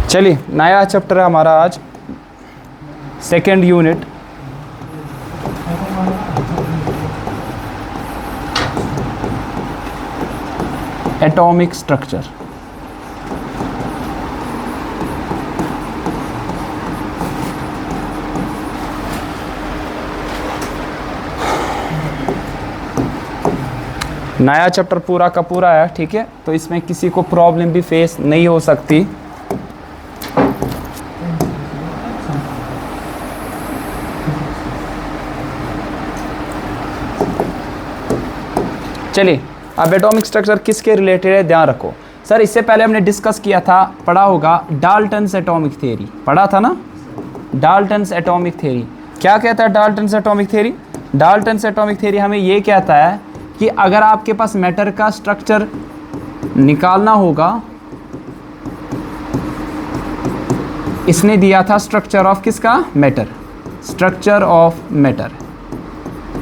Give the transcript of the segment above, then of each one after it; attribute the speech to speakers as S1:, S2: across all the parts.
S1: चलिए नया चैप्टर है हमारा आज, सेकेंड यूनिट। Atomic structure. नया चैप्टर पूरा का पूरा है, ठीक है, तो इसमें किसी को प्रॉब्लम भी फेस नहीं हो सकती। चलिए अब एटॉमिक स्ट्रक्चर किसके रिलेटेड है ध्यान रखो। सर इससे पहले हमने डिस्कस किया था, पढ़ा होगा डाल्टन्स एटॉमिक थ्योरी, पढ़ा था ना डाल्टन्स एटॉमिक थ्योरी। क्या कहता है Dalton's atomic theory? Dalton's atomic theory हमें ये कहता है कि अगर आपके पास मैटर का स्ट्रक्चर निकालना होगा, इसने दिया था स्ट्रक्चर ऑफ किसका? मैटर। स्ट्रक्चर ऑफ मैटर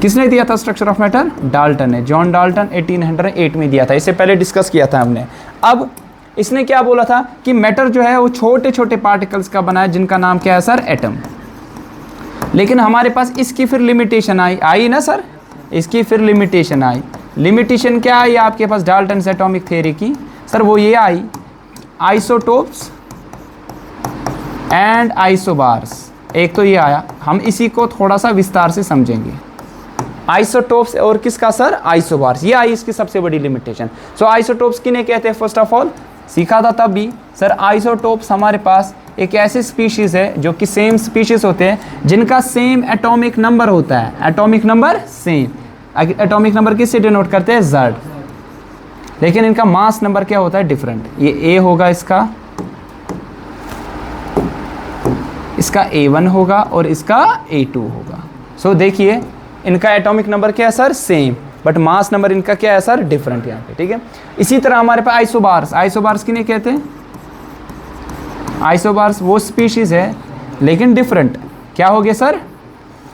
S1: किसने दिया था? स्ट्रक्चर ऑफ मैटर डाल्टन ने, जॉन डाल्टन 1808 में दिया था। इससे पहले डिस्कस किया था हमने। अब इसने क्या बोला था कि मैटर जो है वो छोटे छोटे पार्टिकल्स का बना है, जिनका नाम क्या है सर? एटम। लेकिन हमारे पास इसकी फिर लिमिटेशन आई ना सर, इसकी फिर लिमिटेशन आई। लिमिटेशन क्या आई आपके पास डाल्टन्स एटॉमिक थ्योरी की? सर वो ये आई, आइसोटोप्स एंड आइसोबार्स। एक तो ये आया, हम इसी को थोड़ा सा विस्तार से समझेंगे। आइसोटोप्स और किसका सर? आइसोबार्स। ये आई इसकी सबसे बड़ी लिमिटेशन। सो आइसोटोप्स किन्हें कहते हैं? फर्स्ट ऑफ ऑल सीखा था तब भी सर, आइसोटोप्स हमारे पास एक ऐसे स्पीशीज है जो कि सेम स्पीशीज होते हैं, जिनका सेम एटॉमिक नंबर होता है। Atomic number same. Atomic number किससे डिनोट करते हैं? Z। लेकिन इनका मास नंबर क्या होता है? डिफरेंट। ये A होगा, इसका A1 होगा और इसका A2 होगा। सो देखिए इनका एटॉमिक नंबर क्या है sir? Same, but mass number इनका क्या है सर? डिफरेंट यहाँ पे, ठीक है। इसी तरह हमारे पास आइसोबार्स। आइसोबार्स किन्हें कहते हैं? आइसोबार्स वो स्पीशीज है लेकिन डिफरेंट। क्या हो गया सर?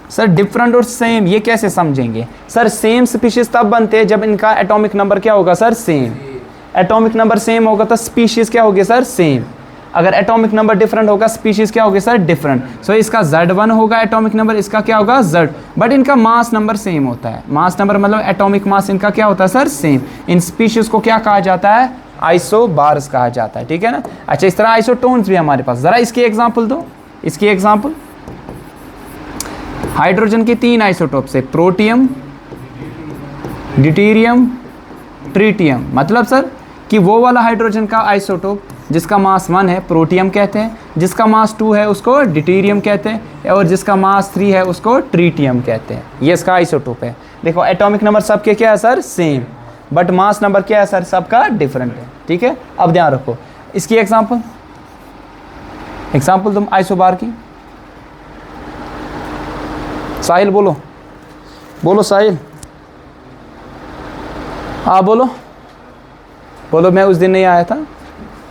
S1: सर डिफरेंट और सेम, ये कैसे समझेंगे सर? सेम स्पीशीज तब बनते हैं जब इनका एटॉमिक नंबर क्या होगा sir? Same. Atomic number same होगा तो स्पीशीज क्या होगी सर? सेम। अगर एटॉमिक नंबर डिफरेंट होगा, स्पीशीज क्या होगी सर? डिफरेंट। सो इसका Z1 होगा एटॉमिक नंबर, इसका क्या होगा? Z। बट इनका मास नंबर सेम होता है। मास नंबर मतलब एटॉमिक मास इनका क्या होता है सर? सेम। इन स्पीशीज को क्या कहा जाता है? आइसोबार्स कहा जाता है, ठीक है ना। अच्छा, इस तरह आइसोटोन्स भी हमारे पास। जरा इसकी एग्जाम्पल दो। इसकी एग्जाम्पल, हाइड्रोजन के 3 आइसोटोप्स है, प्रोटियम, ड्यूटेरियम, ट्रिटियम। मतलब सर कि वो वाला हाइड्रोजन का आइसोटोप जिसका मास 1 है प्रोटियम कहते हैं, जिसका मास 2 है उसको ड्यूटेरियम कहते हैं, और जिसका मास 3 है उसको ट्रिटियम कहते हैं। ये इसका आइसोटोप है। देखो एटॉमिक नंबर सबके क्या है sir? Same, but mass number क्या है सर? सबका डिफरेंट है, ठीक है। अब ध्यान रखो इसकी एग्जाम्पल तुम आइसोबार की। साहिल बोलो, साहिल। हाँ बोलो, मैं उस दिन नहीं आया था।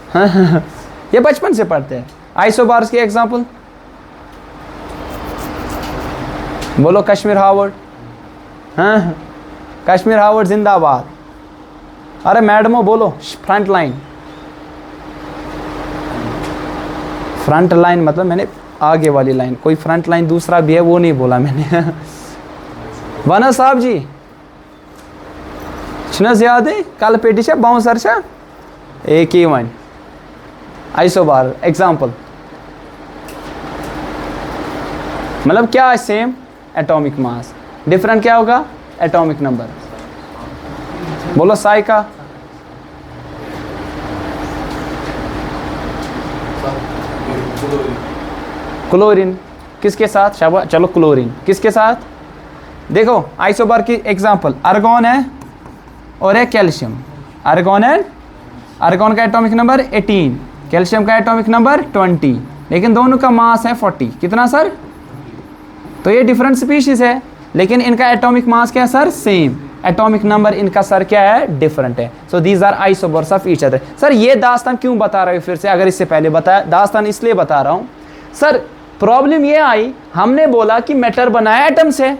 S1: हाँ, ये बचपन से पढ़ते हैं। आइसोबार्स की एग्जाम्पल बोलो। कश्मीर हावर्ड। हाँ, कश्मीर हावर्ड जिंदाबाद। अरे मैडमो बोलो। Front line. फ्रंट लाइन मतलब मैंने आगे वाली लाइन, कोई फ्रंट लाइन दूसरा भी है वो नहीं बोला मैंने। वना साहब जी छनस याद है कल पेटी छा बाउंसर छा एक ही वन। आइसोबार एग्जाम्पल मतलब क्या है? सेम एटॉमिक मास, डिफरेंट क्या होगा? Atomic number. बोलो साइका। क्लोरीन किसके साथ? शाबाश, चलो क्लोरीन किसके साथ? देखो आइसोबार की एग्जाम्पल, आर्गॉन है और है कैल्शियम। आर्गॉन है, आर्गॉन का एटॉमिक नंबर 18, कैल्शियम का एटॉमिक नंबर 20, लेकिन दोनों का मास है 40। कितना सर? तो ये डिफरेंट स्पीशीज है लेकिन इनका एटॉमिक मास क्या है सर? सेम। एटॉमिक नंबर इनका सर क्या है? डिफरेंट है। So these are isobars of each other. Sir ये दास्तान क्यों बता रहे हो फिर से? अगर इससे पहले बताया, दास्तान इसलिए बता रहा हूँ सर, प्रॉब्लम ये आई, हमने बोला कि मैटर बना है एटम से,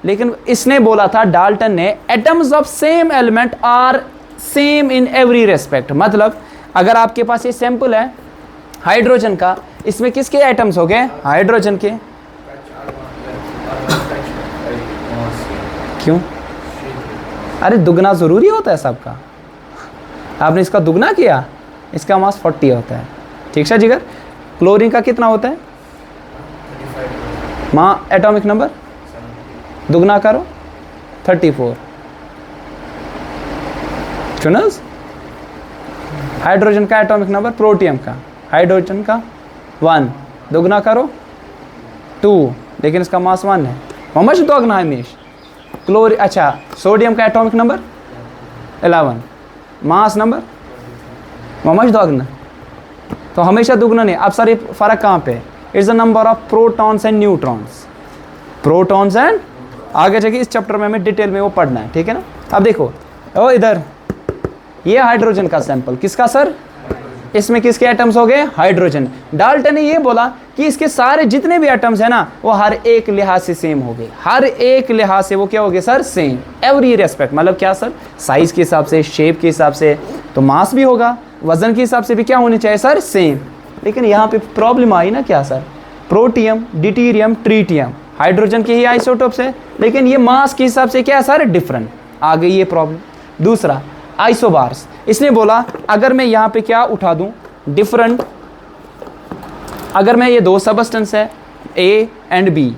S1: लेकिन इसने बोला था डाल्टन ने atoms of same element are same in every respect. मतलब अगर आपके पास ये सैंपल है, हाइड्रोजन का, इसमें किसके एटम्स हो गए? हाइड्रोजन के। क्यों? अरे दुगना ज़रूरी होता है सबका, आपने इसका दुगना किया, इसका मास 40 होता है। ठीक है जिगर। क्लोरीन का कितना होता है? माँ एटॉमिक नंबर दुगना करो 34। चुनस। हाइड्रोजन का एटॉमिक नंबर, प्रोटियम का, हाइड्रोजन का 1, दुगना करो 2, लेकिन इसका मास 1 है। ममश दोगना है हमेश। क्लोरी, अच्छा सोडियम का एटॉमिक नंबर 11, मास नंबर ममश दोगना, तो हमेशा दुगना नहीं। अब सर ये फर्क कहाँ पे? It's the number of protons and neutrons. Protons and, आगे जाके इस चैप्टर में हमें डिटेल में वो पढ़ना है, ठीक है ना। अब देखो ओ इधर, ये हाइड्रोजन का सैंपल, किसका सर? इसमें किसके एटम्स हो गए? हाइड्रोजन। डाल्टन ने ये बोला कि इसके सारे जितने भी एटम्स है ना, वो हर एक लिहाज से सेम हो गए, हर एक लिहाज से वो क्या हो गए सर? Same, every respect. मतलब क्या सर? साइज के हिसाब से, शेप के हिसाब से, तो मास भी होगा, वजन के हिसाब से भी क्या होने चाहिए सर? सेम। लेकिन यहाँ पे प्रॉब्लम आई ना, क्या सर? प्रोटियम, डिटीरियम, ट्रीटियम हाइड्रोजन के ही आइसोटोप्स है, लेकिन ये मास के हिसाब से क्या है सर? डिफरेंट। आ गई ये प्रॉब्लम। दूसरा आइसोबार्स, इसने बोला अगर मैं यहाँ पे क्या उठा दूँ? डिफरेंट। अगर मैं ये दो सबस्टेंस है ए एंड बी,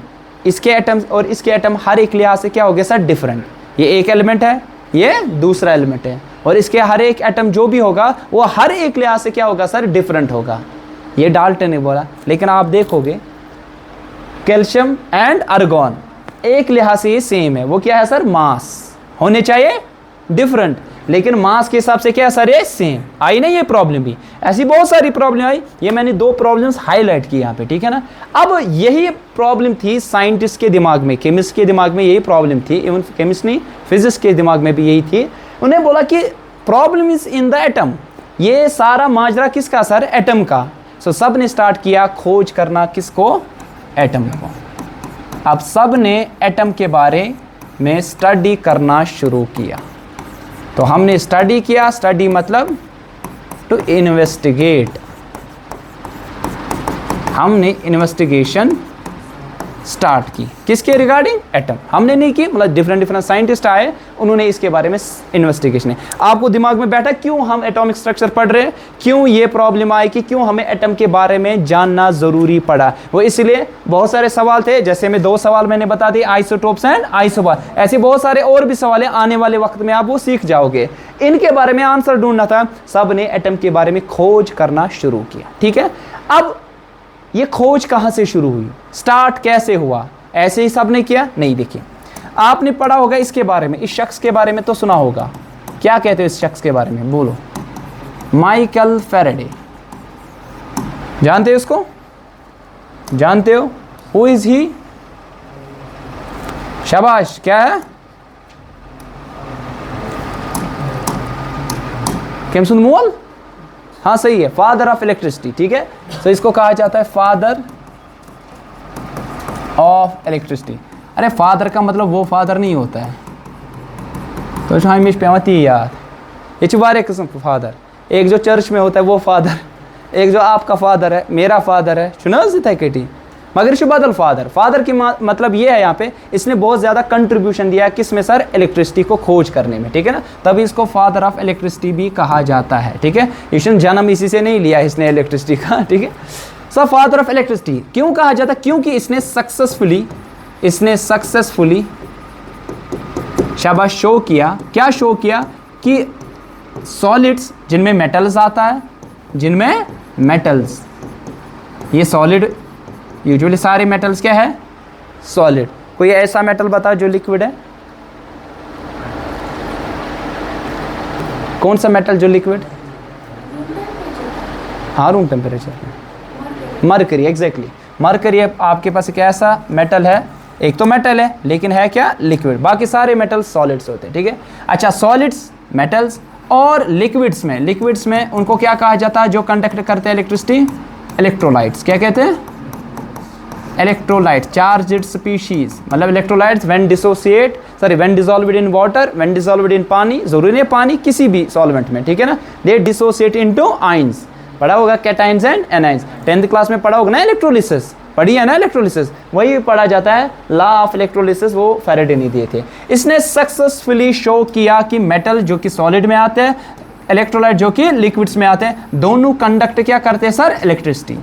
S1: इसके एटम्स और इसके एटम हर एक लिहाज से क्या हो गया सर? डिफरेंट। ये एक एलिमेंट है, ये दूसरा एलिमेंट है, और इसके हर एक एटम जो भी होगा वो हर एक लिहाज से क्या होगा सर? डिफरेंट होगा। ये डाल्टन ने बोला। लेकिन आप देखोगे कैल्शियम एंड आर्गन एक लिहाज से ये सेम है, वो क्या है सर? मास होने चाहिए डिफरेंट, लेकिन मास के हिसाब से क्या सर? ये सेम। आई ना ये प्रॉब्लम भी? ऐसी बहुत सारी प्रॉब्लम आई, ये मैंने 2 प्रॉब्लम्स हाईलाइट की यहाँ पे, ठीक है ना। अब यही प्रॉब्लम थी साइंटिस्ट के दिमाग में, केमिस्ट के दिमाग में यही प्रॉब्लम थी, इवन केमिस्ट नहीं फिजिक्स के दिमाग में भी यही थी। उन्हें बोला कि problem is in the atom. ये सारा माजरा किसका सर? एटम का। सो सब ने स्टार्ट किया खोज करना, किसको? एटम को। अब सब ने एटम के बारे में स्टडी करना शुरू किया। तो हमने स्टडी किया, स्टडी मतलब टू इन्वेस्टिगेट, हमने इन्वेस्टिगेशन स्टार्ट की। किसके रिगार्डिंग? एटम। हमने नहीं की, मतलब डिफरेंट साइंटिस्ट आए, उन्होंने इसके बारे में इन्वेस्टिगेशन है। आपको दिमाग में बैठा क्यों हम एटॉमिक स्ट्रक्चर पढ़ रहे हैं, क्यों ये प्रॉब्लम आई कि क्यों हमें एटम के बारे में जानना ज़रूरी पड़ा? वो इसलिए बहुत सारे सवाल थे, जैसे में 2 सवाल मैंने बता दिए, आइसोटोप्स एंड आइसोबार। ऐसे बहुत सारे और भी सवाल आने वाले वक्त में आप वो सीख जाओगे। इनके बारे में आंसर ढूंढना था, सब ने एटम के बारे में खोज करना शुरू किया, ठीक है। अब ये खोज कहाँ से शुरू हुई, स्टार्ट कैसे हुआ? ऐसे ही सब ने किया? नहीं। देखिए आपने पढ़ा होगा इसके बारे में, इस शख्स के बारे में तो सुना होगा। क्या कहते हो इस शख्स के बारे में? बोलो। Michael Faraday. जानते हो इसको? जानते हो? Who is he? शाबाश। क्या है? केम्सन मोल। हाँ सही है, फादर ऑफ इलेक्ट्रिसिटी, ठीक है। तो इसको कहा जाता है फादर ऑफ इलेक्ट्रिसिटी। अरे फादर का मतलब वो फादर नहीं होता है, तो हमेशा पेमती याद, ये चुबारे किस्म का फादर। एक जो चर्च में होता है वो फादर, एक जो आपका फादर है, मेरा फादर है, चुनाव केटी, मगर शुबादल फादर। फादर की मतलब ये है यहाँ पे, इसने बहुत ज़्यादा कंट्रीब्यूशन दिया है किस में सर? इलेक्ट्रिसिटी को खोज करने में, ठीक है ना। तभी इसको फादर ऑफ इलेक्ट्रिसिटी भी कहा जाता है, ठीक है। इसने जन्म इसी से नहीं लिया इसने इलेक्ट्रिसिटी का, ठीक है। सो फादर ऑफ इलेक्ट्रिसिटी क्यों कहा जाता है? क्योंकि इसने सक्सेसफुली शाबाश शो किया। क्या शो किया? कि सॉलिड्स जिनमें मेटल्स आता है, जिनमें मेटल्स, ये सॉलिड यूजुअली सारे मेटल्स क्या है? सॉलिड। कोई ऐसा मेटल बताओ जो लिक्विड है? कौन सा मेटल जो लिक्विड? हाँ रूम टेम्परेचर में मरकरी, एग्जैक्टली। मरकरी आपके पास एक ऐसा मेटल है, एक तो मेटल है लेकिन है क्या? लिक्विड। बाकी सारे मेटल्स सॉलिड्स होते हैं, ठीक है। अच्छा सॉलिड्स, मेटल्स और लिक्विड्स में उनको क्या कहा जाता है जो कंडक्ट करते हैं इलेक्ट्रिसिटी? इलेक्ट्रोलाइट्स। क्या कहते हैं? Electrolyte, charged species. मतलब electrolytes when dissolved in water, when dissolved in pani, जरूरी नहीं पानी, किसी भी सॉल्वेंट में, ठीक है ना, दे डिसोसिएट इनटू आयंस। पढ़ा होगा cations and anions, 10th class में पढ़ा होगा ना इलेक्ट्रोलिसिस, पढ़ी है ना इलेक्ट्रोलिसिस, वही पढ़ा जाता है लॉ ऑफ इलेक्ट्रोलिसिस, वो फैराडे ने दिए थे। इसने सक्सेसफुली शो किया कि मेटल जो कि सॉलिड में आते हैं, इलेक्ट्रोलाइट जो कि लिक्विड्स में आते हैं, दोनों कंडक्ट क्या करते हैं सर, इलेक्ट्रिसिटी,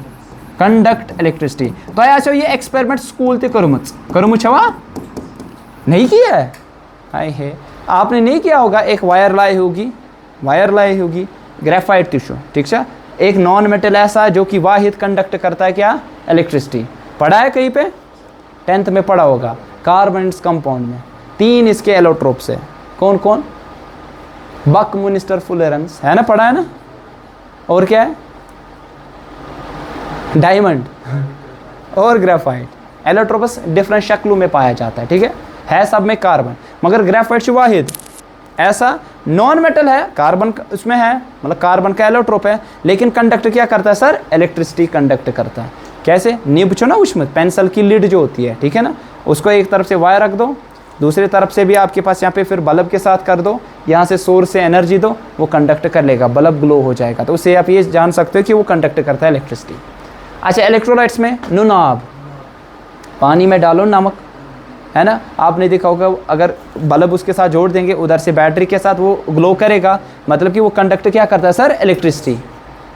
S1: कंडक्ट इलेक्ट्रिसिटी। तो ऐसे ये एक्सपेरिमेंट स्कूल ते करूँ छवा नहीं किया है, हाय है आपने नहीं किया होगा। एक वायर लाई होगी ग्रेफाइट टिश्यू, ठीक है, एक नॉन मेटल ऐसा जो कि वाहिद कंडक्ट करता है क्या, इलेक्ट्रिसिटी, पढ़ा है कहीं पे, 10th में पढ़ा होगा। कार्बन कंपाउंड में 3 इसके एलोट्रोप्स है, कौन कौन, बकमिंस्टर फुलेरेंस है ना, पढ़ा है ना, और क्या है, डायमंड और ग्रेफाइट। एलोट्रोपस डिफरेंट शक्लों में पाया जाता है, ठीक है सब में कार्बन, मगर ग्रेफाइट से वाहिद ऐसा नॉन मेटल है, कार्बन उसमें है, मतलब कार्बन का एलोट्रोप है, लेकिन कंडक्ट क्या करता है सर, इलेक्ट्रिसिटी कंडक्ट करता है। कैसे, नींब छो ना उसमें पेंसिल की लिड जो होती है, ठीक है ना, उसको एक तरफ से वायर रख दो, दूसरी तरफ से भी आपके पास यहाँ पे फिर बल्ब के साथ कर दो, यहाँ से सोर्स से एनर्जी दो, वो कंडक्ट कर लेगा, बल्ब ग्लो हो जाएगा। तो उससे आप ये जान सकते हो कि वो कंडक्ट करता है इलेक्ट्रिसिटी। अच्छा, इलेक्ट्रोलाइट्स में नुनाब, पानी में डालो नमक, है ना, आपने देखा होगा, अगर बल्ब उसके साथ जोड़ देंगे उधर से बैटरी के साथ, वो ग्लो करेगा, मतलब कि वो कंडक्ट क्या करता है सर, इलेक्ट्रिसिटी।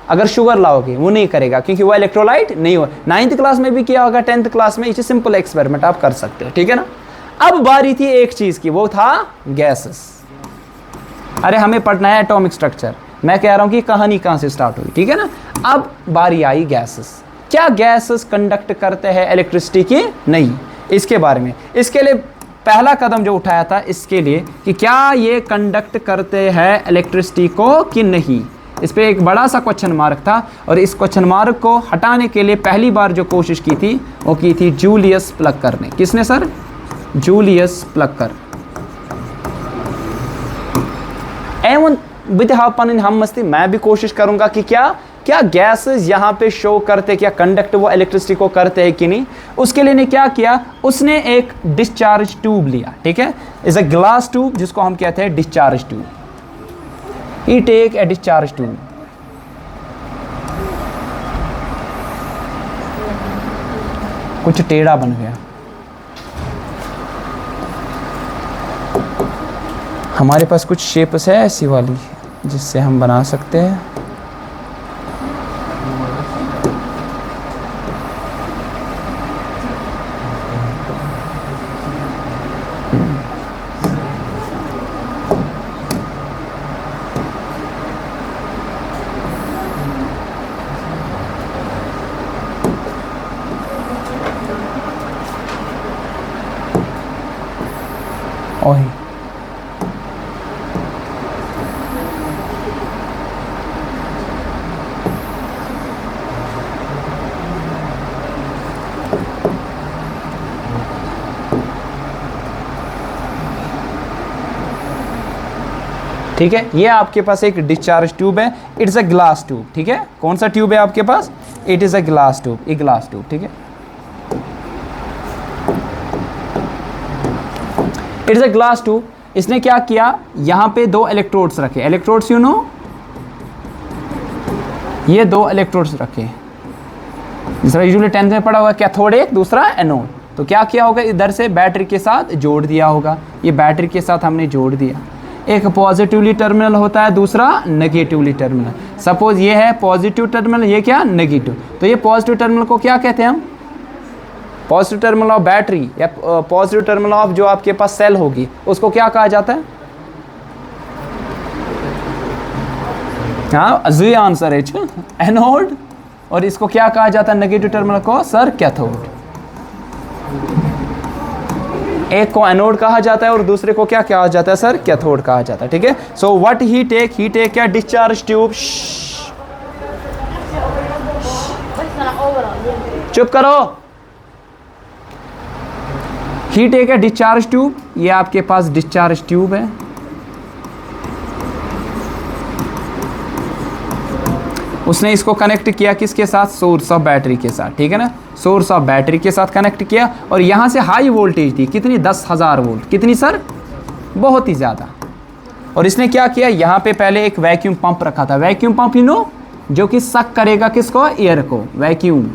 S1: अगर शुगर लाओगे वो नहीं करेगा, क्योंकि वो इलेक्ट्रोलाइट नहीं हो। 9th क्लास में भी किया होगा, 10th क्लास में, इसे सिंपल एक्सपेरिमेंट आप कर सकते हो, ठीक है ना। अब बारी थी एक चीज की, वो था गैसेस। अरे हमें पढ़ना है एटॉमिक स्ट्रक्चर, मैं कह रहा हूं कि कहानी कहां से स्टार्ट हुई, ठीक है ना। अब बारी आई गैसेस। क्या गैसेस कंडक्ट करते हैं इलेक्ट्रिसिटी की? नहीं, इसके बारे में, इसके लिए पहला कदम जो उठाया था इसके लिए कि क्या ये कंडक्ट करते हैं इलेक्ट्रिसिटी को कि नहीं, इस पे एक बड़ा सा क्वेश्चन मार्क था। और इस क्वेश्चन मार्क को हटाने के लिए पहली बार जो कोशिश की थी वो की थी जूलियस प्लक्कर ने। किसने सर? जूलियस प्लक्कर। एवं विद्यापन हम मस्ती, मैं भी कोशिश करूंगा कि क्या गैसेस यहाँ पे शो करते, क्या कंडक्ट वो इलेक्ट्रिसिटी को करते हैं कि नहीं। उसके लिए ने क्या किया, उसने एक डिस्चार्ज ट्यूब लिया, ठीक है, इज अ ग्लास ट्यूब जिसको हम कहते हैं discharge tube. He take a discharge tube, कुछ टेढ़ा बन गया, हमारे पास कुछ शेप्स है ऐसी वाली जिससे हम बना सकते हैं। ओही ठीक है, ये आपके पास एक डिस्चार्ज ट्यूब है, इट्स अ ग्लास ट्यूब, ठीक है। कौन सा ट्यूब है आपके पास? It is a glass tube, एक ग्लास ट्यूब, ठीक है। It's a glass tube. इसने क्या किया, यहां पे 2 इलेक्ट्रोड्स रखे, इलेक्ट्रोड्स यू नो, ये 2 इलेक्ट्रोड्स रखे, जिस तरह यूजुअली 10th में पढ़ा होगा, कैथोड एक, दूसरा एनोड। तो क्या किया होगा, इधर से बैटरी के साथ जोड़ दिया होगा, ये बैटरी के साथ हमने जोड़ दिया। एक पॉजिटिवली टर्मिनल होता है, दूसरा नेगेटिवली टर्मिनल। सपोज ये है पॉजिटिव टर्मिनल, ये क्या नेगेटिव, तो ये पॉजिटिव टर्मिनल को क्या कहते हैं हम? पॉजिटिव टर्मिनल ऑफ बैटरी या पॉजिटिव टर्मिनल ऑफ जो आपके पास सेल होगी उसको क्या कहा जाता है? हाँ, जी आंसर है एनोड। और इसको क्या कहा जाता है नेगेटिव टर्मिनल को? Sir cathode. एक को एनोड कहा जाता है और दूसरे को क्या कहा जाता है सर? कैथोड कहा जाता है, ठीक है। सो व्हाट ही टेक क्या डिस्चार्ज ट्यूब, चुप करो। ही टेक ए डिस्चार्ज ट्यूब, ये आपके पास डिस्चार्ज ट्यूब है, उसने इसको कनेक्ट किया किसके साथ? सोर्स ऑफ बैटरी के साथ, ठीक है ना, सोर्स ऑफ बैटरी के साथ कनेक्ट किया। और यहाँ से हाई वोल्टेज थी, कितनी? 10,000 वोल्ट। कितनी सर? बहुत ही ज़्यादा। और इसने क्या किया, यहाँ पे पहले एक वैक्यूम पंप रखा था। वैक्यूम पंप यू नो, जो कि सक करेगा किसको, एयर को, वैक्यूम,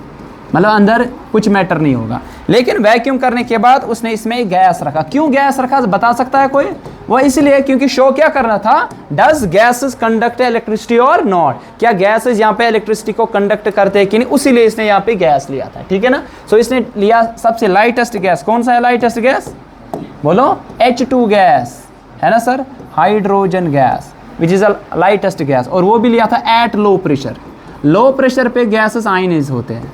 S1: मतलब अंदर कुछ मैटर नहीं होगा। लेकिन वैक्यूम करने के बाद उसने इसमें गैस रखा। क्यों गैस रखा बता सकता है कोई? वो इसलिए क्योंकि शो क्या करना था, डज गैसेस कंडक्ट इलेक्ट्रिसिटी और नॉट, क्या गैसेस यहाँ पे इलेक्ट्रिसिटी को कंडक्ट करते हैं कि नहीं, उसीलिए इसने यहाँ पे गैस लिया था, ठीक है ना। सो इसने लिया सबसे लाइटेस्ट गैस, कौन सा है लाइटेस्ट गैस, बोलो H2 गैस, है ना sir, hydrogen gas which is a lightest gas, और वो भी लिया था at low pressure. Low pressure पे गैसेस आयनाइज होते हैं,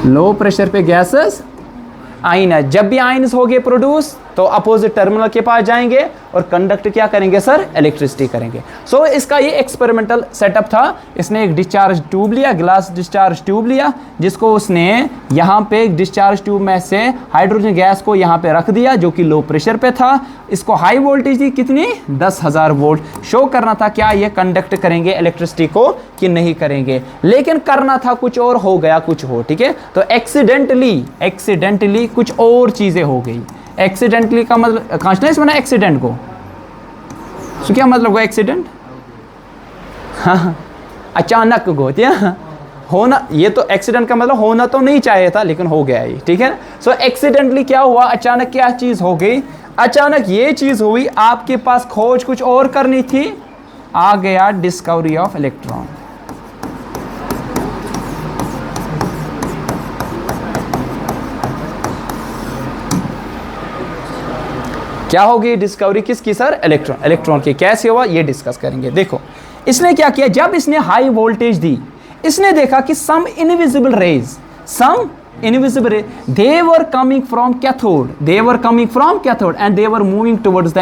S1: लो प्रेशर पे गैसेस आयनाइज, जब भी आयन्स हो गए प्रोड्यूस तो अपोजिट टर्मिनल के पास जाएंगे और कंडक्ट क्या करेंगे सर, इलेक्ट्रिसिटी करेंगे। सो इसका ये एक्सपेरिमेंटल सेटअप था। इसने एक डिस्चार्ज ट्यूब लिया, ग्लास डिस्चार्ज ट्यूब लिया, जिसको उसने यहाँ पे एक डिस्चार्ज ट्यूब में से हाइड्रोजन गैस को यहाँ पे रख दिया जो कि लो प्रेशर पे था। इसको हाई वोल्टेज दी, कितनी, 10,000 वोल्ट। शो करना था क्या ये कंडक्ट करेंगे इलेक्ट्रिसिटी को कि नहीं करेंगे, लेकिन करना था कुछ और, हो गया कुछ हो, ठीक है। तो एक्सीडेंटली कुछ और चीजें हो गई। एक्सीडेंटली का मतलब कहां से बना एक्सीडेंट को, तो क्या मतलब हुआ एक्सीडेंट, हाँ अचानक को होना, ये तो एक्सीडेंट का मतलब होना तो नहीं चाहिए था लेकिन हो गया ये, ठीक है। सो एक्सीडेंटली क्या हुआ, अचानक क्या चीज हो गई, अचानक ये चीज हुई, आपके पास खोज कुछ और करनी थी, आ गया डिस्कवरी ऑफ इलेक्ट्रॉन। क्या होगी डिस्कवरी किसकी सर, इलेक्ट्रॉन, इलेक्ट्रॉन की। कैसे हुआ ये डिस्कस करेंगे। देखो इसने क्या किया, जब इसने हाई वोल्टेज दी, इसने देखा कि some invisible rays they were coming from cathode, and they were moving towards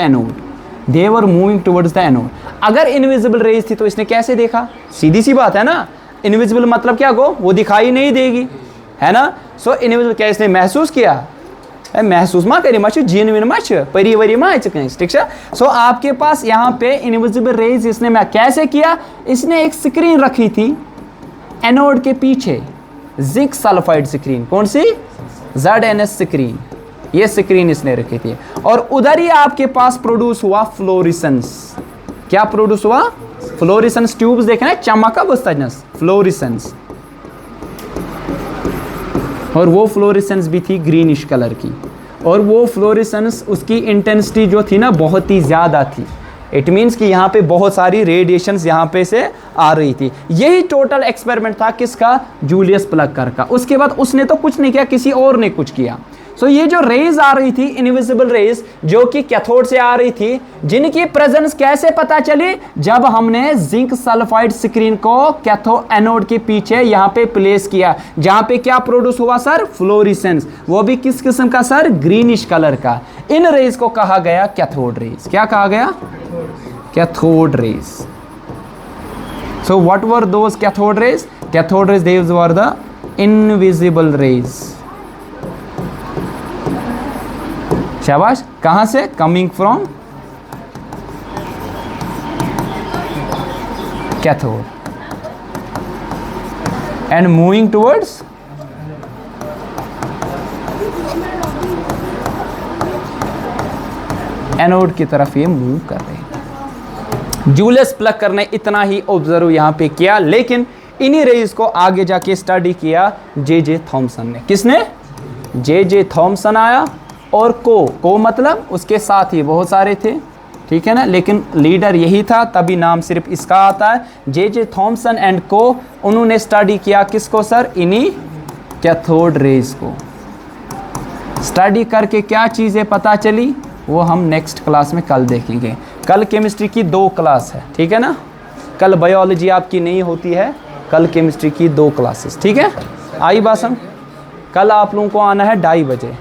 S1: the anode. अगर इनविजिबल रेज थी तो इसने कैसे देखा, सीधी सी बात है ना, इनविजिबल मतलब क्या गो, वो दिखाई नहीं देगी, है ना। सो इनविजिबल क्या इसने महसूस किया, महसूस मा करी मच जीन विन मच परी वरी मा, ठीक है। सो आपके पास यहाँ पे इनविजिबल रेज इसने मैं कैसे किया, इसने एक स्क्रीन रखी थी एनोड के पीछे, जिंक सल्फाइड स्क्रीन, कौन सी, ZNS स्क्रीन, ये स्क्रीन इसने रखी थी, और उधर ही आपके पास प्रोड्यूस हुआ फ्लोरिसेंस। क्या प्रोड्यूस हुआ, फ्लोरिसेंस ट्यूब्स देखना, चमका बस्तनस फ्लोरिसेंस, और वो फ्लोरिसेंस भी थी ग्रीनिश कलर की, और वो फ्लोरिसेंस उसकी इंटेंसिटी जो थी ना बहुत ही ज़्यादा थी। इट मीन्स कि यहाँ पे बहुत सारी रेडिएशंस यहाँ पे से आ रही थी। यही टोटल एक्सपेरिमेंट था किसका, जूलियस प्लक्कर का। उसके बाद उसने तो कुछ नहीं किया, किसी और ने कुछ किया। सो ये जो रेज आ रही थी, इनविजिबल रेज जो कि कैथोड से आ रही थी, जिनकी प्रेजेंस कैसे पता चली, जब हमने जिंक सल्फाइड स्क्रीन को कैथोड एनोड के पीछे यहाँ पे प्लेस किया, जहां पे क्या प्रोड्यूस हुआ सर, फ्लोरिसेंस, वो भी किस किस्म का सर, ग्रीनिश कलर का। इन रेज को कहा गया कैथोड रेज। क्या कहा गया, cathode rays. So what were those cathode rays, cathode rays देज वर द इनविजिबल रेज। शाबाश, कहां से, coming from cathode and moving towards anode की तरफ ये मूव कर रहे हैं। जूलियस प्लक्कर ने इतना ही ऑब्जर्व यहां पे किया, लेकिन इन्हीं रेज को आगे जाके स्टडी किया जे थॉमसन ने। किसने, जे थॉमसन आया, और को मतलब उसके साथ ही बहुत सारे थे, ठीक है ना, लेकिन लीडर यही था, तभी नाम सिर्फ इसका आता है, जे थॉमसन एंड को। उन्होंने स्टडी किया किसको सर, इन्हीं कैथोड रेज को। स्टडी करके क्या चीज़ें पता चली वो हम नेक्स्ट क्लास में कल देखेंगे। कल केमिस्ट्री की 2 क्लास है, ठीक है ना, कल बायोलॉजी आपकी नहीं होती है, कल केमिस्ट्री की 2 क्लासेस, ठीक है। आई बात समझ, कल आप लोगों को आना है 2:30 बजे।